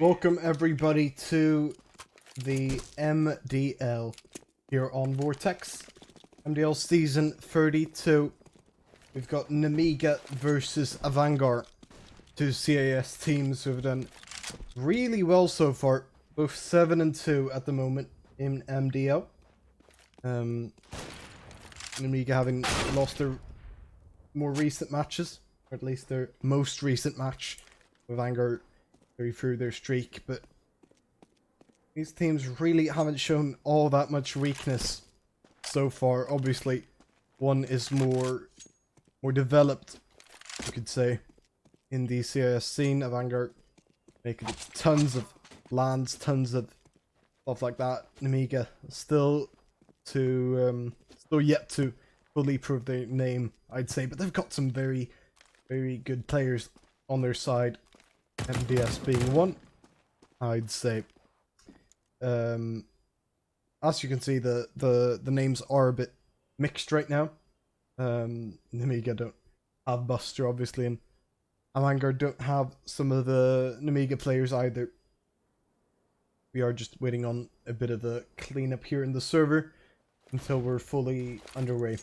Welcome everybody to the MDL here on Vortex. MDL season 32. We've got Nemiga versus Avangar. Two CAS teams who have done really well so far. Both 7-2 at the moment in MDL. Nemiga having lost their more recent matches, or at least their most recent match. Avangar through their streak, but these teams really haven't shown all that much weakness so far. Obviously, one is more developed, you could say, in the CIS scene. Avangar making tons of lands, tons of stuff like that. Nemiga still yet to fully prove their name, I'd say, but they've got some very, very good players on their side. MDS being one, I'd say. As you can see, the names are a bit mixed right now. Nemiga don't have Buster, obviously, and Avangar don't have some of the Nemiga players either. We are just waiting on a bit of a cleanup here in the server until we're fully underway.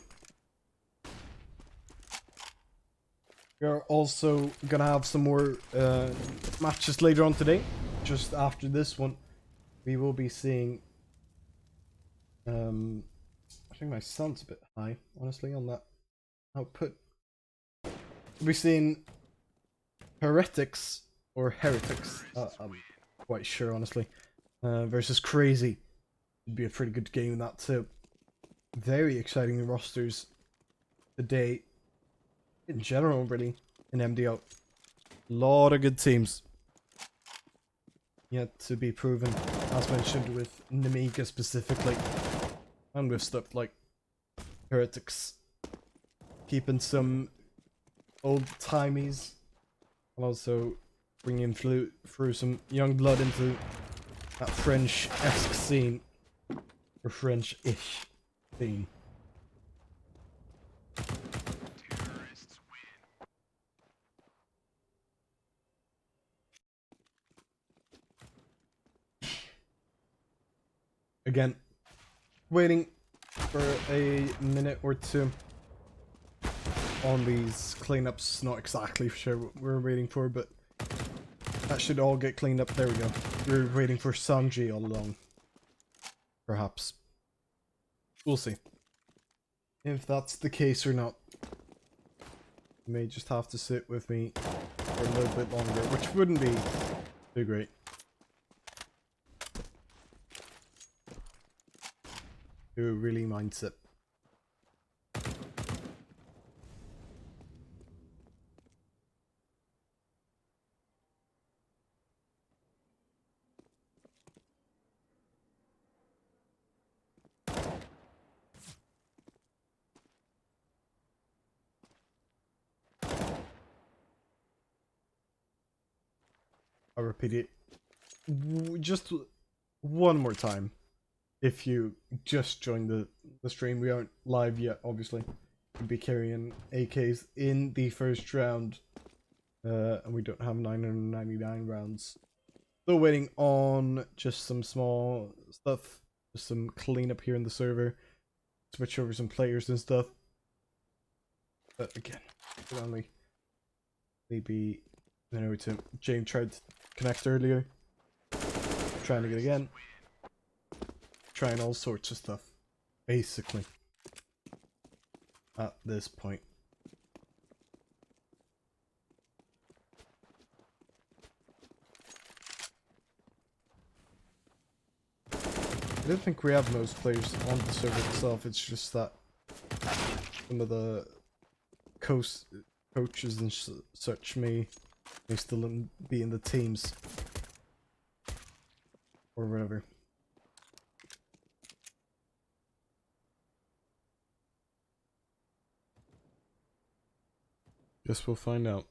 We are also gonna have some more matches later on today. Just after this one, we will be seeing. I think my sound's a bit high, honestly, on that output. We'll be seeing Heretics or Heretics. I'm quite sure, honestly. Versus Crazy. Should be a pretty good game in that too. Very exciting rosters today. In general, really, in MDL. Lot of good teams. Yet to be proven, as mentioned with Nemiga specifically. And with stuff like Heretics. Keeping some old-timies. And also bringing through some young blood into that French-esque scene. Or French-ish scene. Again, waiting for a minute or two on these cleanups. Not exactly sure what we're waiting for, but that should all get cleaned up. There we go. We're waiting for Sanji all along. Perhaps. We'll see. If that's the case or not. You may just have to sit with me for a little bit longer, which wouldn't be too great. Who really minds it. I'll repeat it just one more time. If you just joined the stream, we aren't live yet, obviously. We'll be carrying AKs in the first round. And we don't have 999 rounds. Still waiting on just some small stuff. Just some cleanup here in the server. Switch over some players and stuff. But again, could only maybe... I know James tried to connect earlier. Trying to get again. Trying all sorts of stuff, basically, at this point. I don't think we have most players on the server itself, it's just that some of the coaches and such may still be in the teams. Or whatever. Guess we'll find out.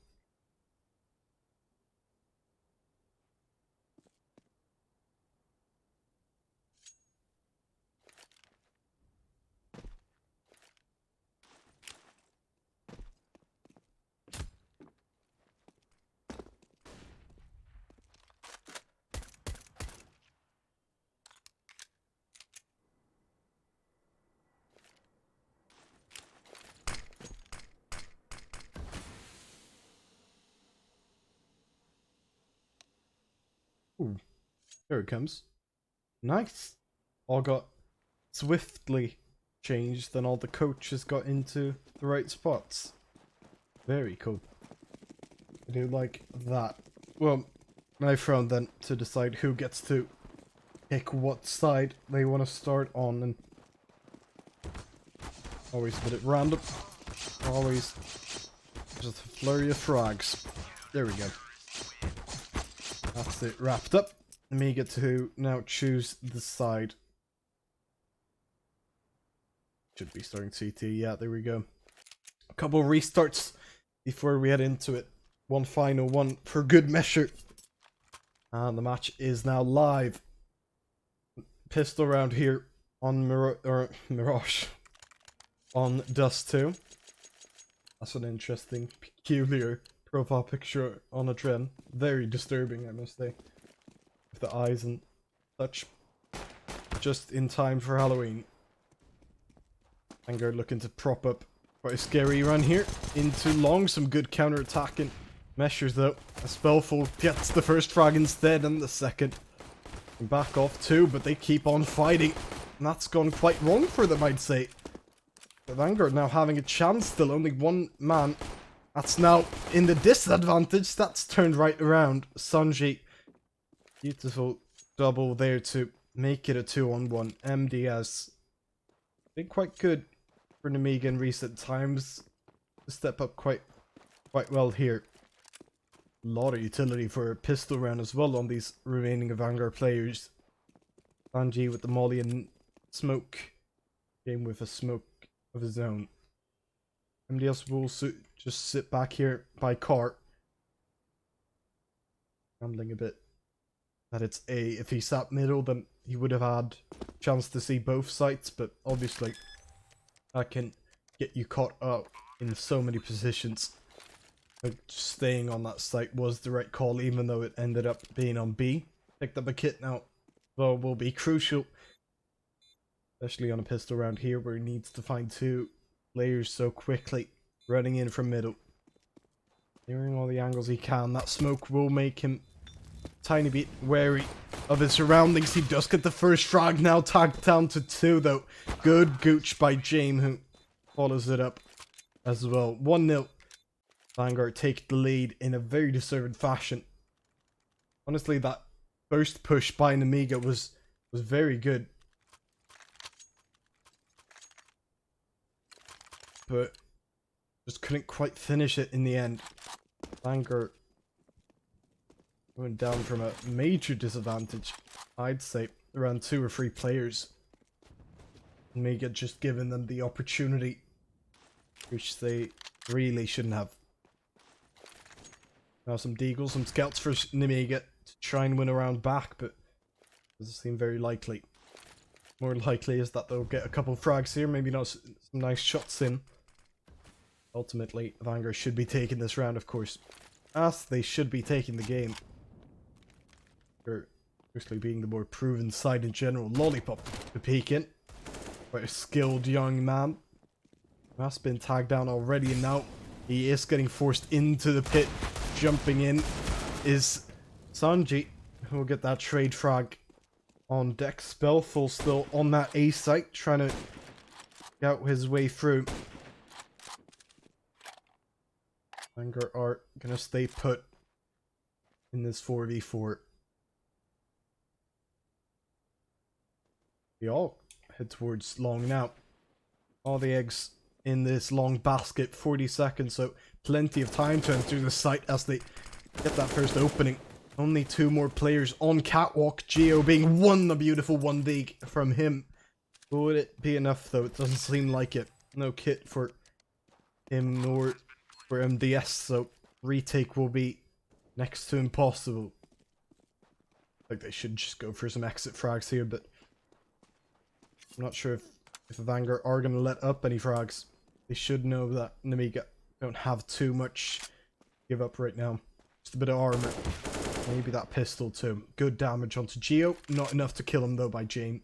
Ooh, there it comes. Nice. All got swiftly changed, and all the coaches got into the right spots. Very cool. I do like that. Well, my friend then to decide who gets to pick what side they want to start on, and always a bit random. Always just a flurry of frags. There we go. That's it wrapped up. Nemiga to now choose the side. Should be starting CT. Yeah, there we go. A couple restarts before we head into it. One final one for good measure. And the match is now live. Pistol round here on Mirage. On Dust 2. That's an interesting, peculiar profile picture on a trend. Very disturbing, I must say. With the eyes and such. Just in time for Halloween. Avangar looking to prop up quite a scary run here. Into long, some good counter-attacking measures though. A Spellful gets the first frag instead and the second. And back off too, but they keep on fighting. And that's gone quite wrong for them, I'd say. Avangar now having a chance, still only one man. That's now in the disadvantage. That's turned right around. Sanji, beautiful double there to make it a 2-on-1. MDS, been quite good for Nemiga in recent times. To step up quite well here. A lot of utility for a pistol round as well on these remaining Avangar players. Sanji with the molly and smoke. Game with a smoke of his own. MDS will just sit back here by cart. Rambling a bit. That it's A. If he sat middle, then he would have had a chance to see both sites, but obviously that can get you caught up in so many positions. Like, staying on that site was the right call, even though it ended up being on B. Picked up a kit now, though, will be crucial. Especially on a pistol round here, where he needs to find two players so quickly. Running in from middle. Clearing all the angles he can. That smoke will make him a tiny bit wary of his surroundings. He does get the first frag now, tagged down to 2 though. Good gooch by James, who follows it up as well. 1-0. Avangar take the lead in a very deserved fashion. Honestly, that first push by Nemiga was very good. But just couldn't quite finish it in the end. Avangar went down from a major disadvantage, I'd say, around 2 or 3 players. Nemiga just given them the opportunity, which they really shouldn't have. Now some deagles, some scouts for Nemiga to try and win a round back, but doesn't seem very likely. More likely is that they'll get a couple frags here, maybe not some nice shots in. Ultimately, Avangar should be taking this round, of course. As they should be taking the game. They're mostly being the more proven side in general. Lollipop to peek in. Quite a skilled young man. Has been tagged down already, and now he is getting forced into the pit. Jumping in is Sanji, who will get that trade frag on deck. Spellful still on that A site, trying to scout his way through. Avangar are gonna stay put in this 4v4. We all head towards long now. All the eggs in this long basket, 40 seconds, so plenty of time to enter the site as they get that first opening. Only 2 more players on catwalk. Csgo being one, a beautiful 1D from him. Would it be enough though? It doesn't seem like it. No kit for him nor for MDS, so retake will be next to impossible. Like, they should just go for some exit frags here, but I'm not sure if Avangar are going to let up any frags. They should know that Nemiga don't have too much to give up right now. Just a bit of armor. Maybe that pistol too. Good damage onto Csgo. Not enough to kill him though by James.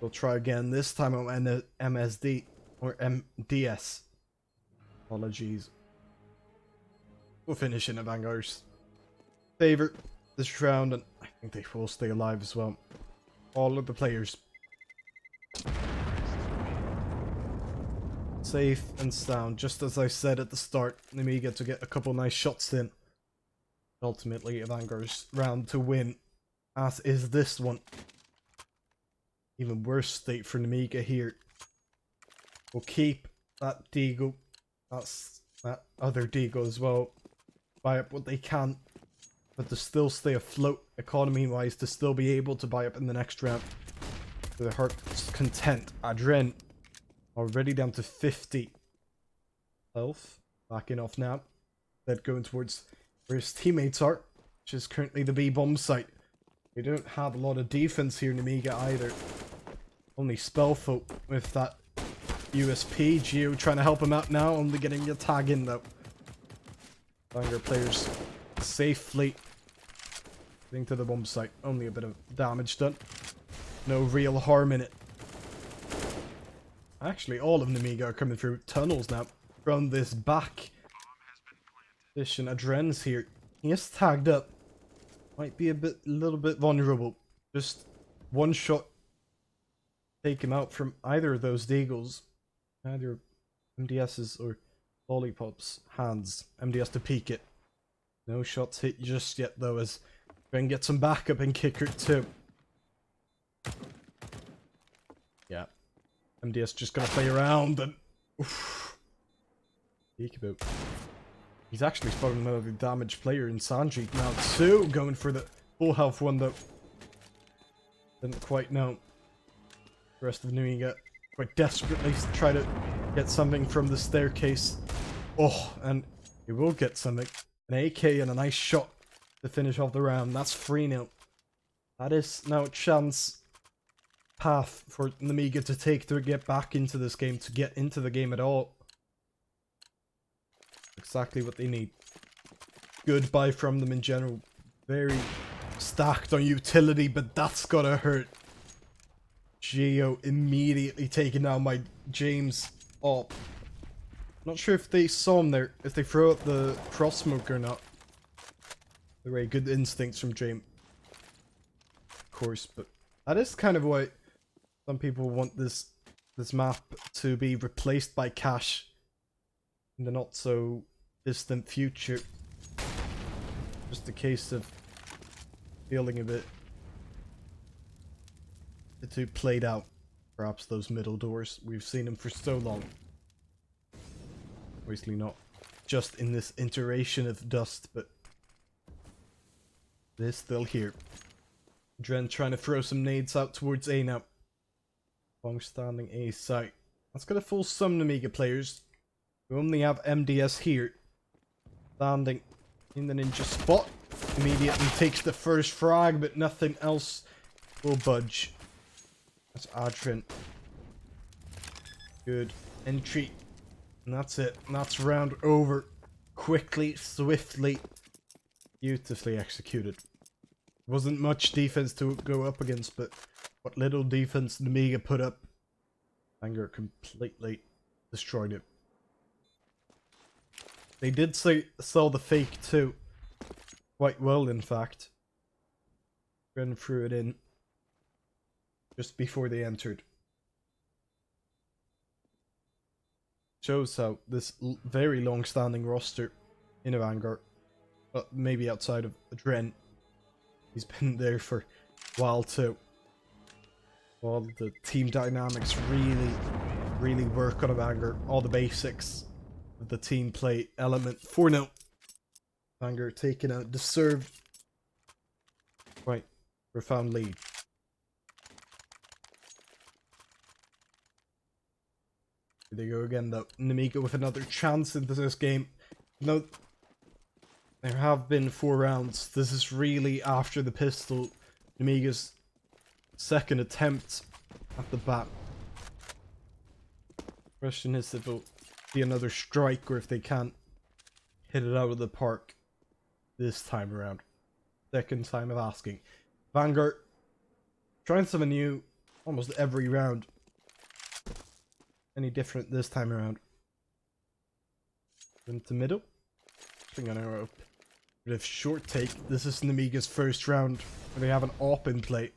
We'll try again, this time on MSD or MDS. Apologies. We'll finish in Avangar's favor. this round, and I think they will stay alive as well. All of the players. Safe and sound, just as I said at the start. Nemiga to get a couple nice shots in. Ultimately, Avangar's round to win, as is this one. Even worse state for Nemiga here. We'll keep that Deagle. That's that other Deagle as well. Buy up what they can. But to still stay afloat economy-wise, to still be able to buy up in the next round. To their heart's content. Adren already down to 50 health. Backing off now. That going towards where his teammates are, which is currently the B-bomb site. They don't have a lot of defense here, Nemiga, either. Only Spellfolk with that USP. Csgo trying to help him out now, only getting a tag in though. Avangar players safely getting to the bomb site. Only a bit of damage done. No real harm in it. Actually, all of Nemiga are coming through tunnels now from this back position. Adren's here. He is tagged up. Might be a little bit vulnerable. Just one shot. Take him out from either of those deagles. Either MDS's or Lollipop's hands. MDS to peek it. No shots hit just yet though, as Dren gets some backup and kicker too. Yeah. MDS just gonna play around and oof. Peekaboo. He's actually spotted another damaged player in Sanji now too, going for the full health one though. Didn't quite know. The rest of Nemiga quite desperately try to get something from the staircase. Oh, and he will get something. An AK and a nice shot to finish off the round. That's 3-0. That is now a chance path for Nemiga to take to get back into this game, to get into the game at all. Exactly what they need. Good buy from them in general. Very stacked on utility, but that's gotta hurt. Csgo immediately taking down my James up. Not sure if they saw him there, if they throw out the cross smoke or not. Very good instincts from James. Of course, but that is kind of why some people want this map to be replaced by Cache in the not so distant future. Just a case of feeling a bit too played out. Perhaps those middle doors. We've seen them for so long. Obviously not just in this iteration of Dust, but they're still here. Dren trying to throw some nades out towards A now. Long standing A site. That's gonna fool some Nemiga players. We only have MDS here. Standing in the ninja spot. Immediately takes the first frag, but nothing else will budge. That's Adren. Good entry. And that's it. And that's round over. Quickly, swiftly, beautifully executed. Wasn't much defense to go up against, but what little defense Nemiga put up, Avangar completely destroyed it. They did sell the fake too. Quite well, in fact. Ran threw it in just before they entered. Shows how this very long-standing roster in Avangar, maybe outside of Dren, he's been there for a while too. All the team dynamics really work on Avangar. All the basics of the team play element. 4-0. Avangar taking a deserved, quite profound lead. Here they go again though. Nemiga with another chance into this game. No, there have been 4 rounds. This is really after the pistol. Nemiga's second attempt at the bat. Question is if it'll be another strike or if they can't hit it out of the park this time around. Second time of asking. Avangar trying something new almost every round. Any different this time around? Into middle. I think I know. But if short take, this is Nemiga's first round where they have an AWP in play.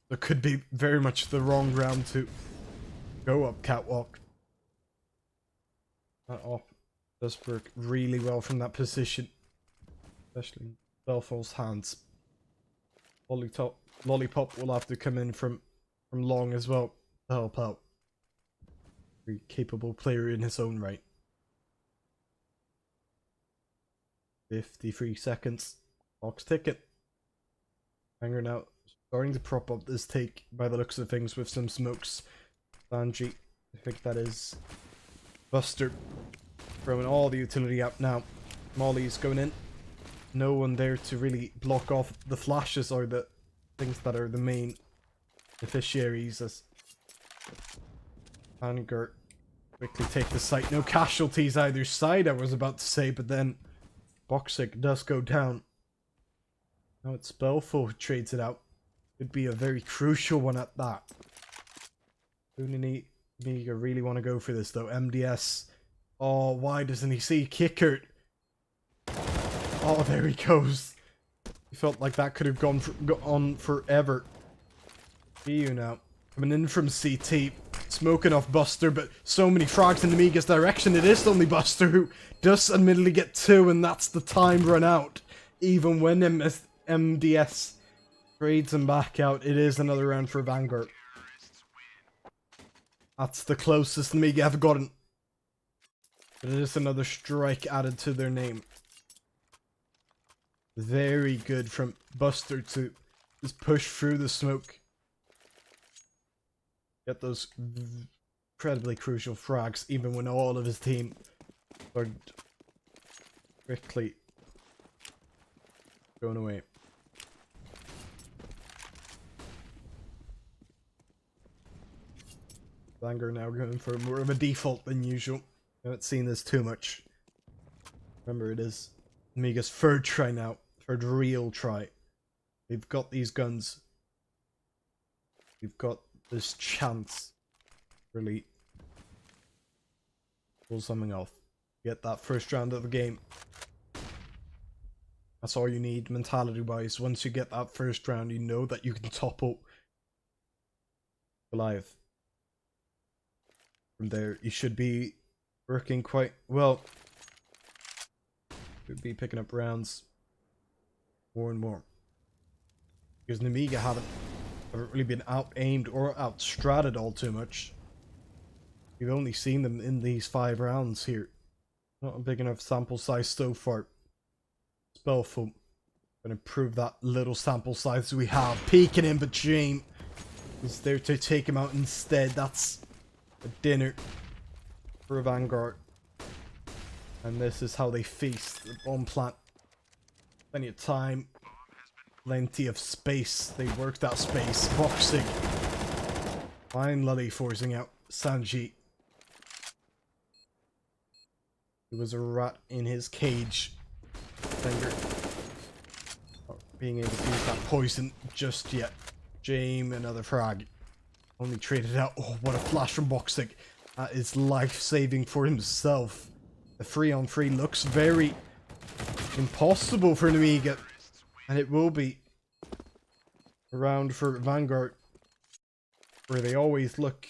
So it could be very much the wrong round to go up catwalk. That AWP does work really well from that position. Especially in Belfall's hands. Lollipop will have to come in from long as well to help out. Very capable player in his own right. 53 seconds. Clock's ticking. Avangar now starting to prop up this take by the looks of things with some smokes. Sanji, I think that is Buster throwing all the utility up now. Molly's going in. No one there to really block off the flashes or the things that are the main beneficiaries as Avangar quickly take the site. No casualties either side, I was about to say, but then Boxic does go down. Now it's Spellful who trades it out. Could be a very crucial one at that. Nemiga really want to go for this though. MDS. Oh, why doesn't he see Kicker? Oh, there he goes. He felt like that could have gone on forever. See you now. Coming in from CT. Smoking off Buster, but so many frags in Nemiga's direction. It is only Buster who does admittedly get 2, and that's the time run out. Even when MDS trades him back out, it is another round for Avangar. That's the closest Nemiga have gotten. But it is another strike added to their name. Very good from Buster to just push through the smoke. Get those incredibly crucial frags, even when all of his team are quickly going away. Avangar now going for more of a default than usual. I haven't seen this too much. Remember, it is Nemiga's third try now. Third real try. They've got these guns. We've got this chance. Really pull something off. Get that first round of the game. That's all you need mentality wise. Once you get that first round, you know that you can topple Goliath. From there, you should be working quite well. Should be picking up rounds more and more. Because Nemiga haven't really been out-aimed or out-stratted all too much. We've only seen them in these 5 rounds here. Not a big enough sample size so far. Spellful. Gonna improve that little sample size we have. Peeking in, but Jane is there to take him out instead. That's a dinner for Avangar. And this is how they feast. The bomb plant. Plenty of time. Plenty of space. They work that space. Boxing. Finally forcing out Sanji. He was a rat in his cage. Finger. Not being able to use that poison just yet. Jame, another frag. Only traded out. Oh, what a flash from Boxic. That is life-saving for himself. The 3-on-3 looks very impossible for Nemiga. And it will be a round for Vanguard, where they always look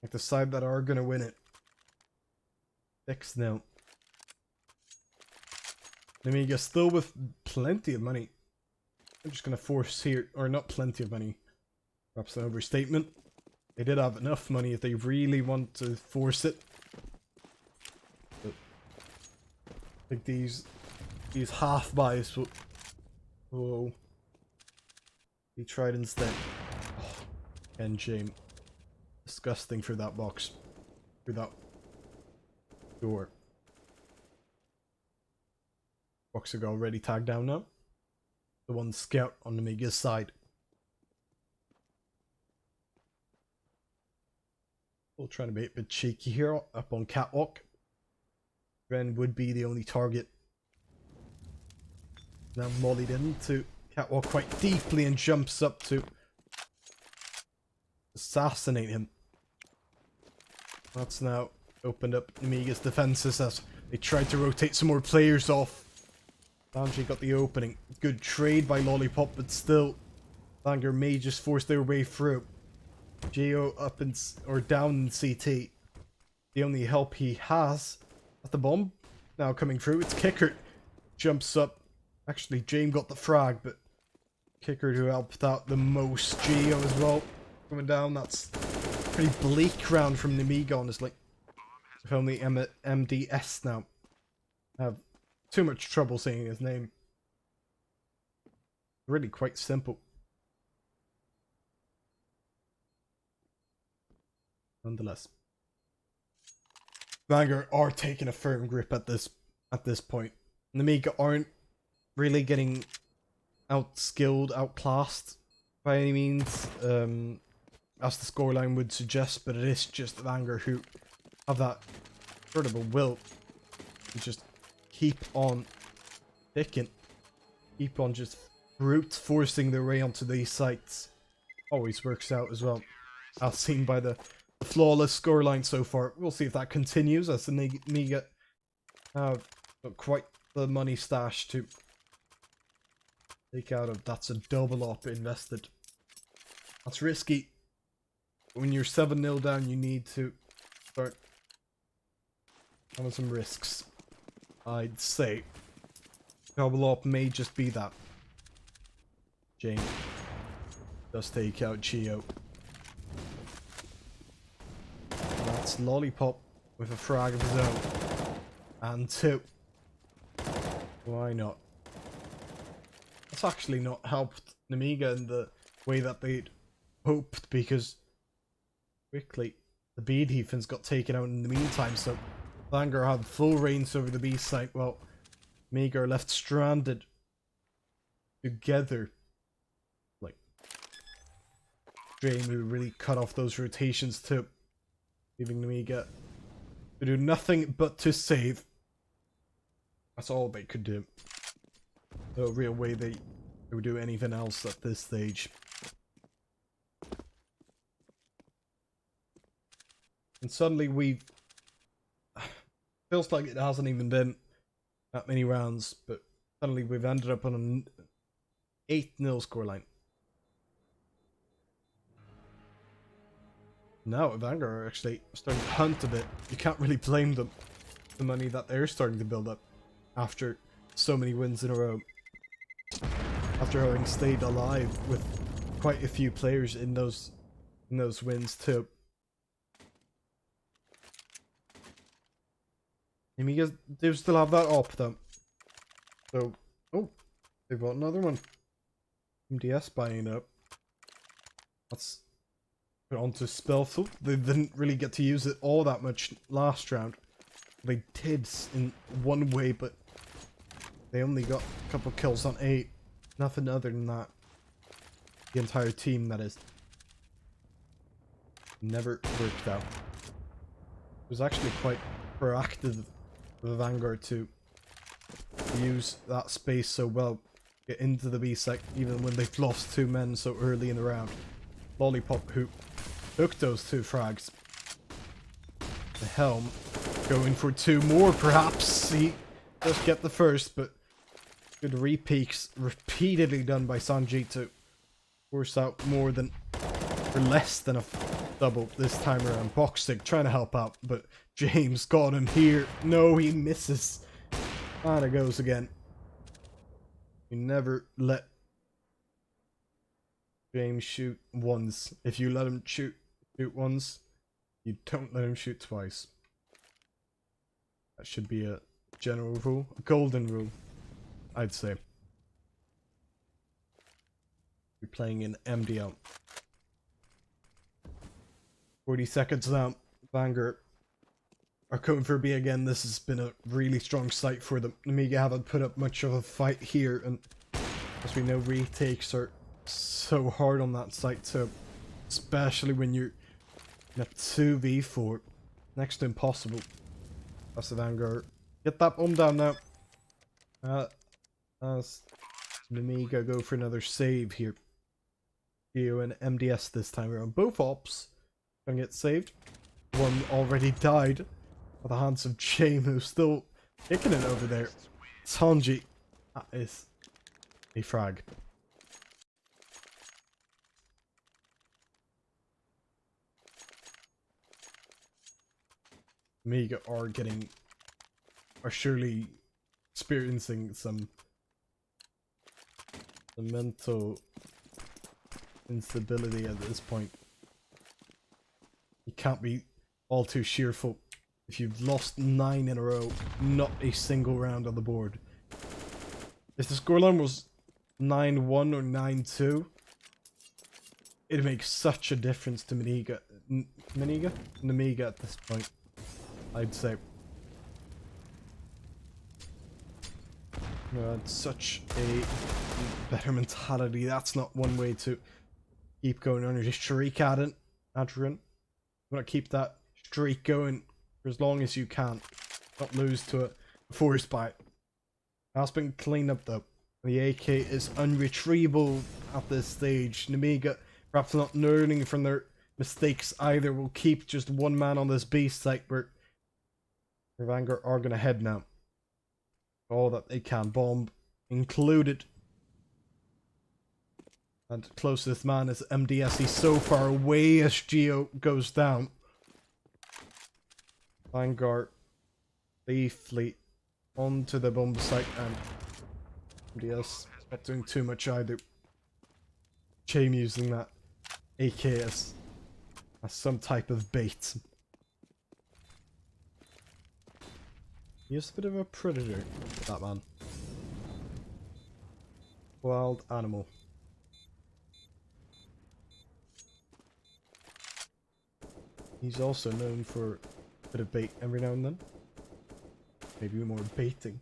like the side that are going to win it. 6-0. Nemiga still with plenty of money. I'm just going to force here, or not plenty of money. Perhaps an overstatement. They did have enough money if they really want to force it. But I think these half buys will be tried instead. Oh, and shame. Disgusting through that box. Through that door. Boxer already tagged down now. The one scout on Nemiga's side. We'll try to be a bit cheeky here up on catwalk. Ren would be the only target. Now mollied into catwalk quite deeply and jumps up to assassinate him. That's now opened up Nemiga's defenses as they tried to rotate some more players off. Sanji got the opening. Good trade by Lollipop, but still, Avangar may just force their way through. Geo up in, or down in CT. The only help he has at the bomb now coming through. It's Kicker. Jumps up. Actually, James got the frag, but Kicker who helped out the most. Geo as well. Coming down. That's a pretty bleak round from Nemiga, honestly. If only MDS now. I have too much trouble saying his name. Really quite simple. Nonetheless. Avangar are taking a firm grip at this point. Nemiga aren't really getting outskilled, outclassed by any means, as the scoreline would suggest, but it is just Avangar who have that sort of a will to just keep on picking, keep on just brute forcing their way onto these sites. Always works out as well, as seen by the flawless scoreline so far. We'll see if that continues as the Nemiga have quite the money stash to take out of. That's a double op invested. That's risky. When you're 7-0 down, you need to start having some risks. I'd say double op may just be that. James does take out Geo. That's Lollipop with a frag of his own. And 2. Why not? That's actually not helped Nemiga in the way that they'd hoped, because quickly the B defense got taken out in the meantime, so Avangar had full reins over the B site, while Nemiga are left stranded together. Like, James who really cut off those rotations too, leaving Nemiga to do nothing but to save. That's all they could do. No real way they would do anything else at this stage. And suddenly we've... feels like it hasn't even been that many rounds, but suddenly we've ended up on an 8-0 scoreline. Now Avangar are actually starting to hunt a bit. You can't really blame them. The money that they're starting to build up after so many wins in a row. After having stayed alive with quite a few players in those wins too. Nemiga, they still have that op though. So, oh, they've got another one. MDS buying it up. That's put onto Spellful. They didn't really get to use it all that much last round. They did in one way, but they only got a couple kills on 8. Nothing other than that. The entire team, that is. Never worked out. It was actually quite proactive of Avangar to use that space so well. Get into the B site even when they've lost 2 men so early in the round. Lollipop who took those 2 frags. The Helm going for 2 more perhaps. He does get the first, but good repeats repeatedly done by Sanji to force out more than, or less than a double this time around. Boxstick trying to help out, but James got him here. No, he misses. And it goes again. You never let James shoot once. If you let him shoot once, you don't let him shoot twice. That should be a general rule, a golden rule, I'd say. We're playing in MDL. 40 seconds now. Avangar are coming for B again. This has been a really strong site for them. Nemiga haven't put up much of a fight here, and as we know, retakes are so hard on that site too. Especially when you're in a 2v4. Next to impossible. That's Avangar. Get that bomb down now. As Nemiga go for another save here. Geo and MDS this time around. Both ops gonna get saved. One already died at the hands of James, who's still kicking it over there. Sanji That is a frag. Nemiga are surely experiencing some mental instability at this point. You can't be all too cheerful if you've lost 9 in a row, not a single round on the board. If the scoreline was 9-1 or 9-2, it'd make such a difference to Nemiga at this point, I'd say. It's such a better mentality. That's not one way to keep going on. Just streak Adrian. You want to keep that streak going for as long as you can. Not lose to a forest bite. That's been cleaned up though. The AK is unretrievable at this stage. Nemiga, perhaps not learning from their mistakes either, will keep just one man on this B site where Avangar are going to head now. All that they can, bomb included. And closest man is MDS. He's so far away as Csgo goes down. Avangar safely onto the bomb site, and MDS not doing too much either. Chain using that AK as some type of bait. He's a bit of a predator, that man. Wild animal. He's also known for a bit of bait every now and then. Maybe more baiting.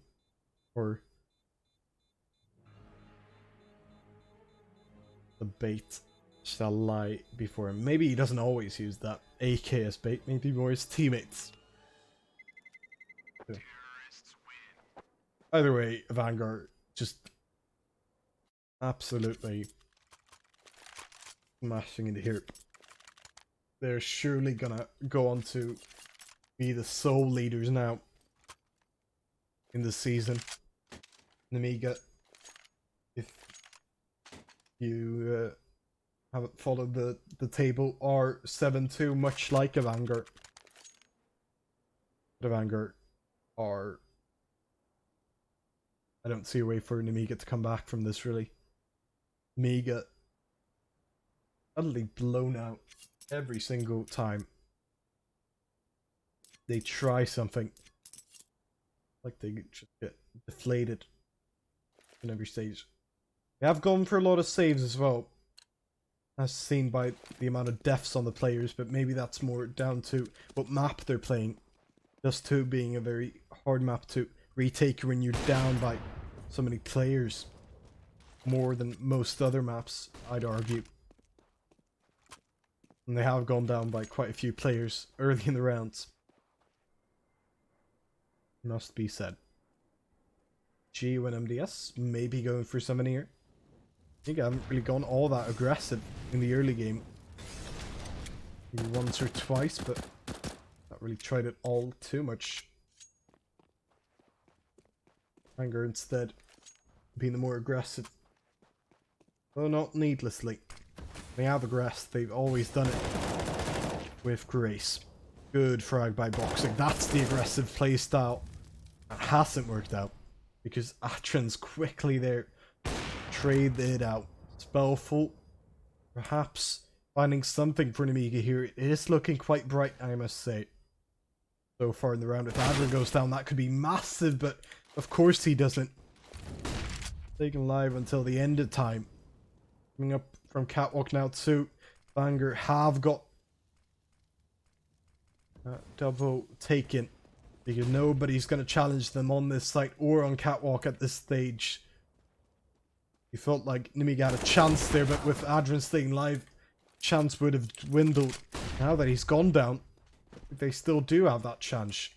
Or the bait shall lie before him. Maybe he doesn't always use that AK as bait. Maybe more his teammates. Yeah. Either way, Avangar just absolutely smashing into here. They're surely gonna go on to be the sole leaders now in the season. Nemiga, if you haven't followed the table, are 7-2, much like Avangar. But Avangar are... I don't see a way for Nemiga to come back from this, really. Nemiga utterly blown out every single time they try something. Like they just get deflated in every stage. They have gone for a lot of saves as well, as seen by the amount of deaths on the players, but maybe that's more down to what map they're playing. Just 2 being a very hard map to retake when you're down by so many players. More than most other maps, I'd argue. And they have gone down by quite a few players early in the rounds. Must be said. Csgo and MDS maybe going for something here. I think I haven't really gone all that aggressive in the early game. Maybe once or twice, but not really tried it all too much. Avangar instead being the more aggressive. Though not needlessly. They have aggressed, they've always done it with grace. Good frag by boxing. That's the aggressive playstyle. That hasn't worked out because Atron's quickly there. Trade it out. Spellful. Perhaps finding something for Nemiga here. It is looking quite bright, I must say. So far in the round, if Adrian goes down, that could be massive, but of course he doesn't. Taken live until the end of time. Coming up from Catwalk now too. Avangar have got double taken because nobody's going to challenge them on this site or on Catwalk at this stage. You felt like Nemiga had a chance there, but with Adrian staying live, chance would have dwindled. Now that he's gone down, they still do have that chance.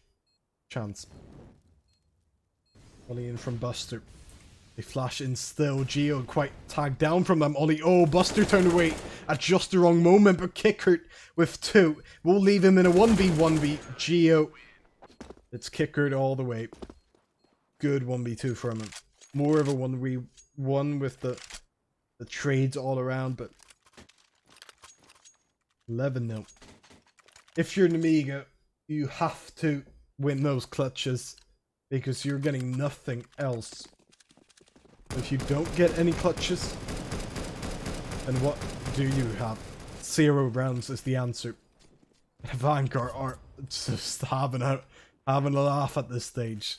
Ollie in from Buster. They flash in still. Csgo quite tagged down from them. Ollie, oh, Buster turned away at just the wrong moment, but Kickert with 2 will leave him in a 1v1v. Csgo, it's Kickert all the way. Good 1v2 from him. more of a 1v1 with the trades all around, but 11-0. If you're Nemiga, you have to win those clutches because you're getting nothing else. If you don't get any clutches, then what do you have? 0 rounds is the answer. Avangar are just having a laugh at this stage.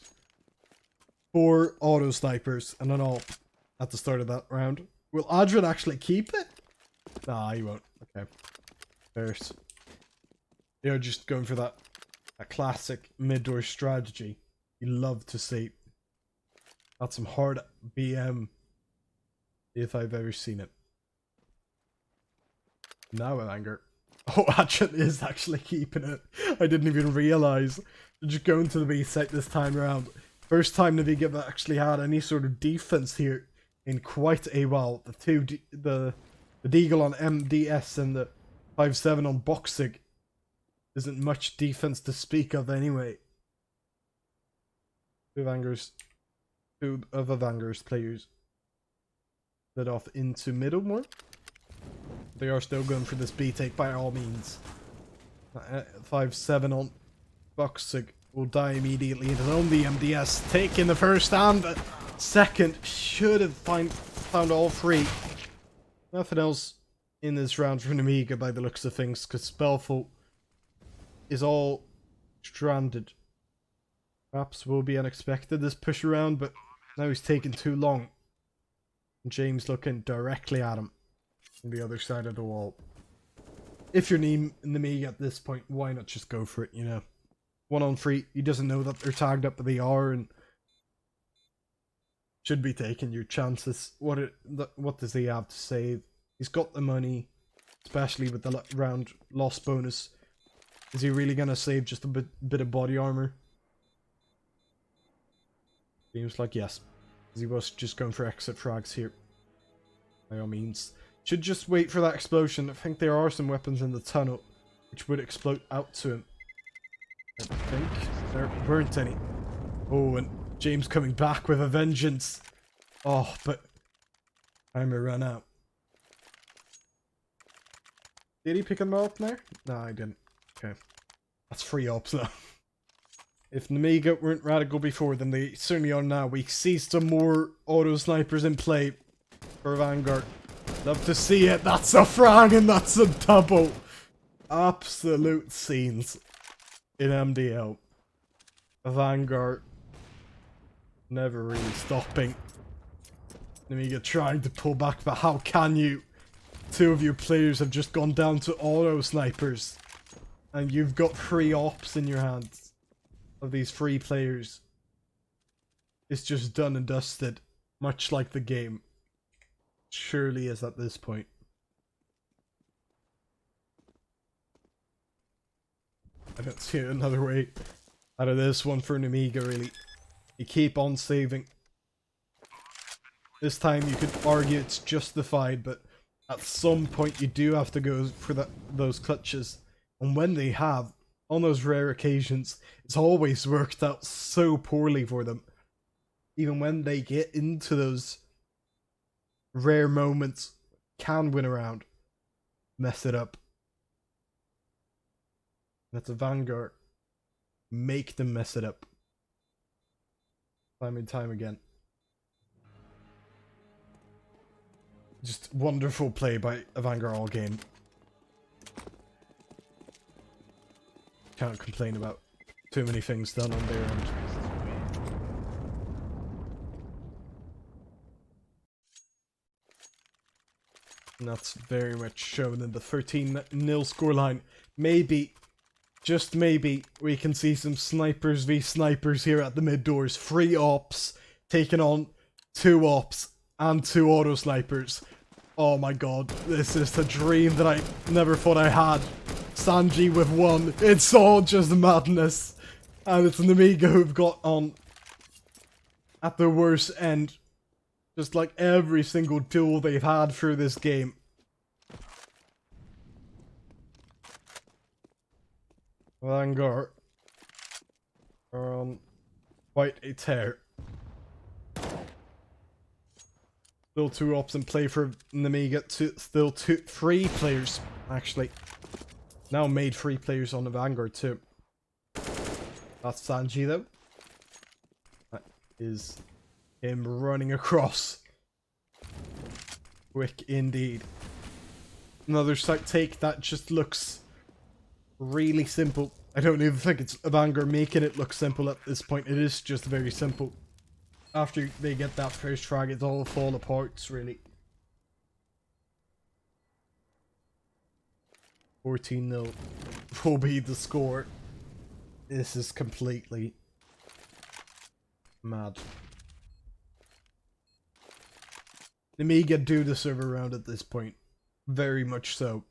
4 auto snipers and an AWP at the start of that round. Will Adrian actually keep it? Nah, he won't. Okay. First. They're just going for that classic mid-door strategy you love to see. That's some hard BM if I've ever seen it. Now Avangar. Oh, Adrian is actually keeping it. I didn't even realize. Just going to the B site this time around. First time Nemiga actually had any sort of defense here in quite a while. The Deagle on MDS and the 5-7 on Boxig isn't much defense to speak of anyway. Two of Avangar's players led off into middle more. They are still going for this B take by all means. 5-7 on Boxig will die immediately. It is only MDS taking the first and the second. Should have found all 3. Nothing else in this round for Nemiga by the looks of things, because Spellful is all stranded. Perhaps will be unexpected this push around, but now he's taking too long. James looking directly at him on the other side of the wall. If you're Nemiga at this point, why not just go for it, you know? 1-on-3, he doesn't know that they're tagged up, but they are, and should be taking your chances. What does he have to save? He's got the money, especially with the round loss bonus. Is he really gonna save just a bit of body armor? Seems like yes. He was just going for exit frags here. By all means. Should just wait for that explosion. I think there are some weapons in the tunnel which would explode out to him. I think there weren't any. Oh, and James coming back with a vengeance. Oh, but timer run out. Did he pick them up there? No, I didn't. Okay. That's 3 ops now. If Nemiga weren't radical before, then they certainly are now. We see some more auto snipers in play for Avangar. Love to see it. That's a frag and that's a double. Absolute scenes in MDL. Avangar never really stopping. Nemiga trying to pull back, but how can you? 2 of your players have just gone down to auto snipers. And you've got 3 ops in your hands. Of these 3 players. It's just done and dusted. Much like the game. Surely is at this point. I don't see another way out of this one for Nemiga, really. You keep on saving. This time you could argue it's justified, but at some point you do have to go for those clutches. And when they have, on those rare occasions, it's always worked out so poorly for them. Even when they get into those rare moments, can win around, mess it up. That's a Vanguard. Make them mess it up. Time and time again. Just wonderful play by Avangar all game. Can't complain about too many things done on their end. And that's very much shown in the 13-0 scoreline. Maybe, just maybe, we can see some snipers v snipers here at the mid doors. 3 ops taking on 2 ops and 2 auto snipers. Oh my god, this is the dream that I never thought I had. Sanji with 1. It's all just madness. And it's Nemiga who've got on at the worst end. Just like every single duel they've had through this game. Avangar are on quite a tear. Still 2 ops in play for Nemiga. Still 3 players, actually. Now made 3 players on the Vanguard too. That's Sanji though. That is him running across. Quick indeed. Another site take that just looks really simple. I don't even think it's Avangar making it look simple at this point. It is just very simple. After they get that first frag, it all fall apart, really. 14-0 will be the score. This is completely mad. Nemiga do deserve a round at this point. Very much so.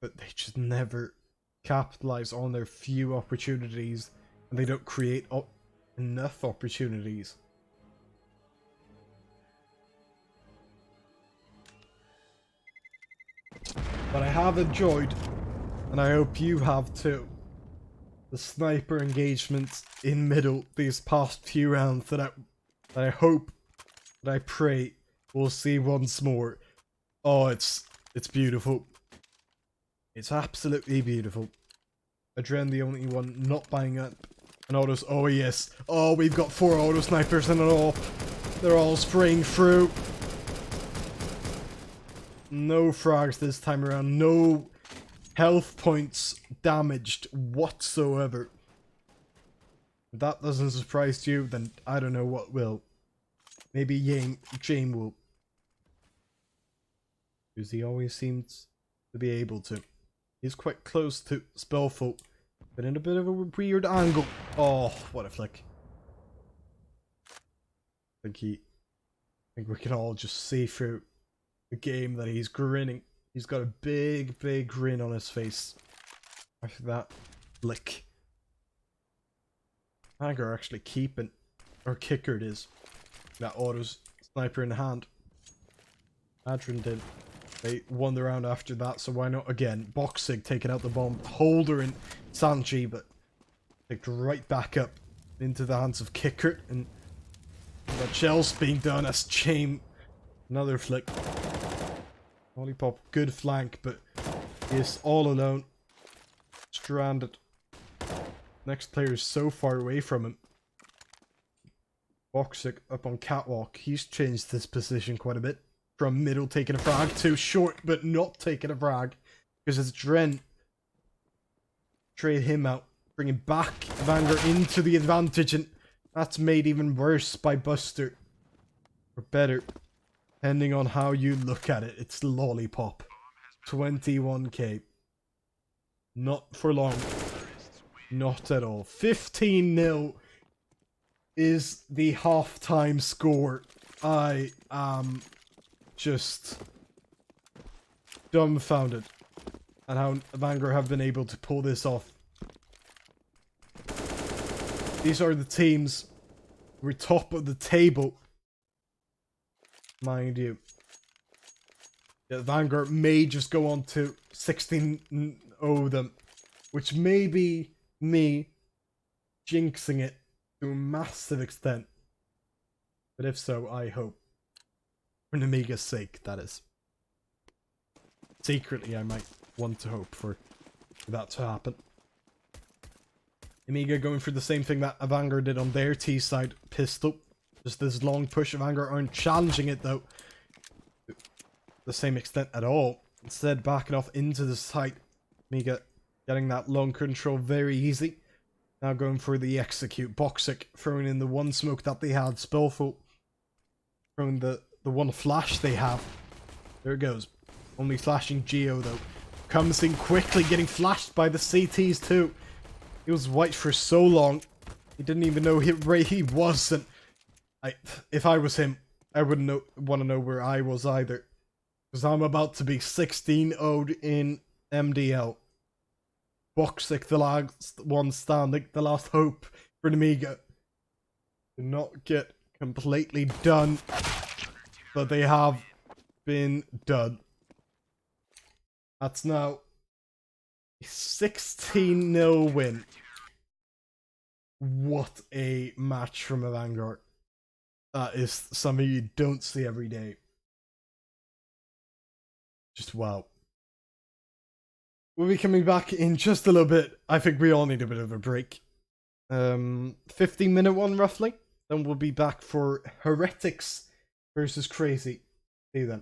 But they just never capitalize on their few opportunities. And they don't create enough opportunities. But I have enjoyed, and I hope you have too, the sniper engagements in middle these past few rounds that I hope, that I pray we'll see once more. Oh, it's beautiful. It's absolutely beautiful. Adren the only one not buying up an autos. Oh yes. Oh, we've got 4 auto snipers and it all. They're all spraying through. No frags this time around. No health points damaged whatsoever. If that doesn't surprise you, then I don't know what will. Maybe Jane will. Because he always seems to be able to. He's quite close to Spellful, but in a bit of a weird angle. Oh, what a flick. I think we can all just see through the game that he's grinning. He's got a big grin on his face after that flick. Avangar actually keeping, or kicker it is, that autos sniper in the hand. Adrian did. They won the round after that, so why not again? Boxig taking out the bomb, Holder and Sanji, but picked right back up into the hands of Kickert, and that shell's being done as Chain. Another flick. Lollipop, good flank, but he is all alone. Stranded. Next player is so far away from him. Boxig up on catwalk. He's changed his position quite a bit. From middle taking a frag to short but not taking a frag. Because it's Dren. Trade him out. Bringing back Avangar into the advantage. And that's made even worse by Buster. Or better. Depending on how you look at it. It's Lollipop. 21k. Not for long. Not at all. 15-0 is the halftime score. I am just dumbfounded at how Avangar have been able to pull this off. These are the teams who are top of the table, mind you. Avangar may just go on to 16-0 them, which may be me jinxing it to a massive extent. But if so, I hope. For Nemiga's sake, that is. Secretly, I might want to hope for that to happen. Nemiga going for the same thing that Avangar did on their T side, pistol. Just this long push. Avangar aren't challenging it though. To the same extent at all. Instead, backing off into the side. Nemiga getting that long control very easy. Now going for the execute. Boxic throwing in the one smoke that they had. Spellful throwing the one flash they have. There it goes. Only flashing Geo though. Comes in quickly, getting flashed by the CTs too. He was white for so long. He didn't even know where he was. And if I was him, I wouldn't want to know where I was either. Because I'm about to be 16-0'd in MDL. Boxic, the last one standing, the last hope for Nemiga. To not get completely done. But they have been done. That's now a 16-0 win. What a match from Avangar. That is something you don't see every day. Just wow. We'll be coming back in just a little bit. I think we all need a bit of a break. 15-minute one roughly. Then we'll be back for Heretics versus Crazy. See you then.